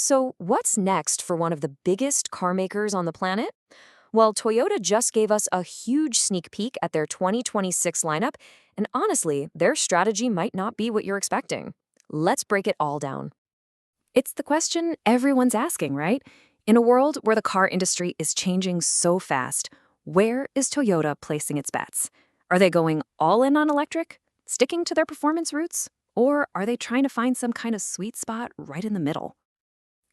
So, what's next for one of the biggest car makers on the planet? Well, Toyota just gave us a huge sneak peek at their 2026 lineup, and honestly, their strategy might not be what you're expecting. Let's break it all down. It's the question everyone's asking, right? In a world where the car industry is changing so fast, where is Toyota placing its bets? Are they going all in on electric, sticking to their performance roots, or are they trying to find some kind of sweet spot right in the middle?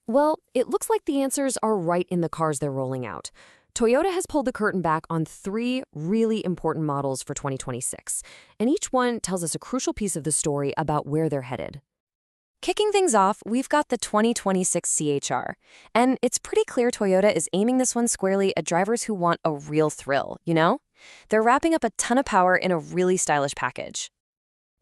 Well, it looks like the answers are right in the cars they're rolling out. Toyota has pulled the curtain back on three really important models for 2026, and each one tells us a crucial piece of the story about where they're headed. Kicking things off, we've got the 2026 CHR, and it's pretty clear Toyota is aiming this one squarely at drivers who want a real thrill, you know? They're wrapping up a ton of power in a really stylish package.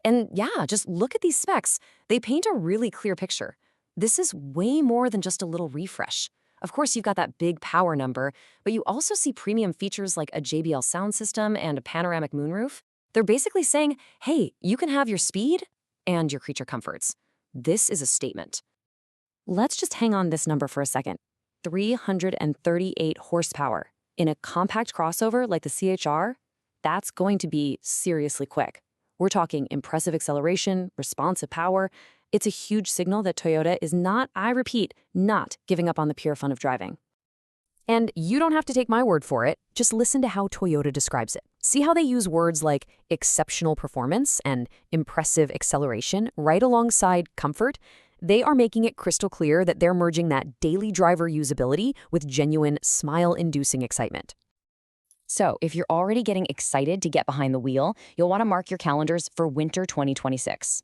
And yeah, just look at these specs. They paint a really clear picture. This is way more than just a little refresh. Of course, you've got that big power number, but you also see premium features like a JBL sound system and a panoramic moonroof. They're basically saying, hey, you can have your speed and your creature comforts. This is a statement. Let's just hang on this number for a second. 338 horsepower. In a compact crossover like the CHR, that's going to be seriously quick. We're talking impressive acceleration, responsive power. It's a huge signal that Toyota is not, I repeat, not giving up on the pure fun of driving. And you don't have to take my word for it. Just listen to how Toyota describes it. See how they use words like exceptional performance and impressive acceleration right alongside comfort? They are making it crystal clear that they're merging that daily driver usability with genuine smile-inducing excitement. So, if you're already getting excited to get behind the wheel, you'll want to mark your calendars for winter 2026.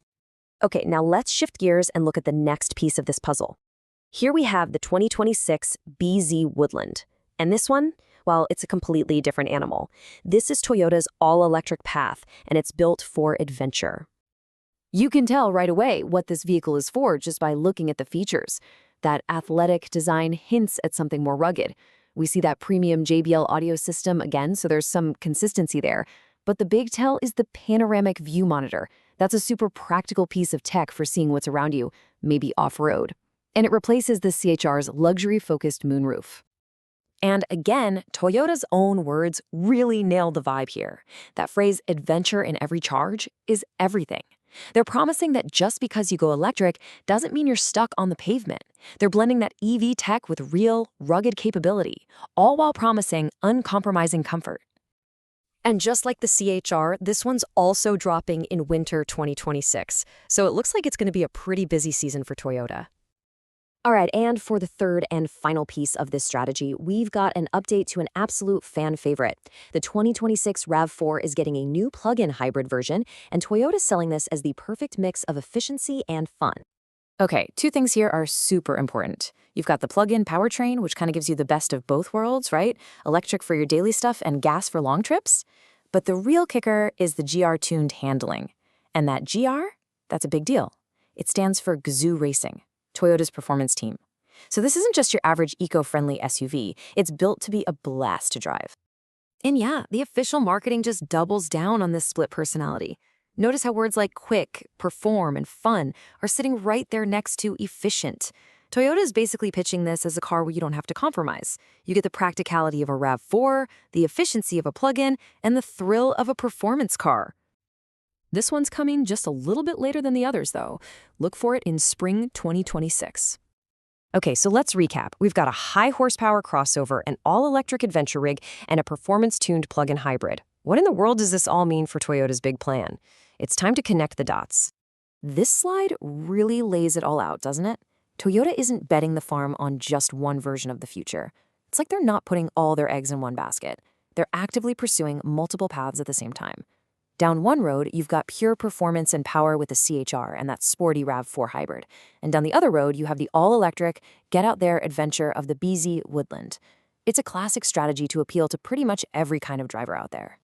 Okay, now let's shift gears and look at the next piece of this puzzle. Here we have the 2026 BZ Woodland. And this one, well, it's a completely different animal. This is Toyota's all-electric path, and it's built for adventure. You can tell right away what this vehicle is for just by looking at the features. That athletic design hints at something more rugged. We see that premium JBL audio system again, so there's some consistency there. But the big tell is the panoramic view monitor. That's a super practical piece of tech for seeing what's around you, maybe off-road. And it replaces the CHR's luxury-focused moonroof. And again, Toyota's own words really nail the vibe here. That phrase, adventure in every charge, is everything. They're promising that just because you go electric doesn't mean you're stuck on the pavement. They're blending that EV tech with real, rugged capability, all while promising uncompromising comfort. And just like the CHR, this one's also dropping in winter 2026, so it looks like it's going to be a pretty busy season for Toyota. All right, and for the third and final piece of this strategy, we've got an update to an absolute fan favorite. The 2026 RAV4 is getting a new plug-in hybrid version, and Toyota's selling this as the perfect mix of efficiency and fun. Okay, two things here are super important. You've got the plug-in powertrain, which kind of gives you the best of both worlds, right? Electric for your daily stuff and gas for long trips. But the real kicker is the GR-tuned handling. And that GR, that's a big deal. It stands for Gazoo Racing, Toyota's performance team. So this isn't just your average eco-friendly SUV. It's built to be a blast to drive. And yeah, the official marketing just doubles down on this split personality. Notice how words like quick, perform, and fun are sitting right there next to efficient. Toyota is basically pitching this as a car where you don't have to compromise. You get the practicality of a RAV4, the efficiency of a plug-in, and the thrill of a performance car. This one's coming just a little bit later than the others, though. Look for it in spring 2026. Okay, so let's recap. We've got a high-horsepower crossover, an all-electric adventure rig, and a performance-tuned plug-in hybrid. What in the world does this all mean for Toyota's big plan? It's time to connect the dots. This slide really lays it all out, doesn't it? Toyota isn't betting the farm on just one version of the future. It's like they're not putting all their eggs in one basket. They're actively pursuing multiple paths at the same time. Down one road, you've got pure performance and power with the CHR and that sporty RAV4 hybrid. And down the other road, you have the all-electric, get-out-there adventure of the BZ Woodland. It's a classic strategy to appeal to pretty much every kind of driver out there.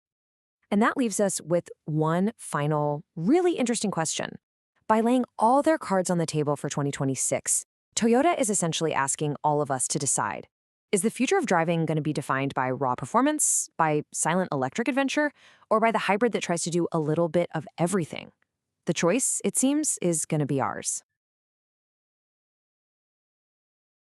And that leaves us with one final, really interesting question. By laying all their cards on the table for 2026, Toyota is essentially asking all of us to decide. Is the future of driving going to be defined by raw performance, by silent electric adventure, or by the hybrid that tries to do a little bit of everything? The choice, it seems, is going to be ours.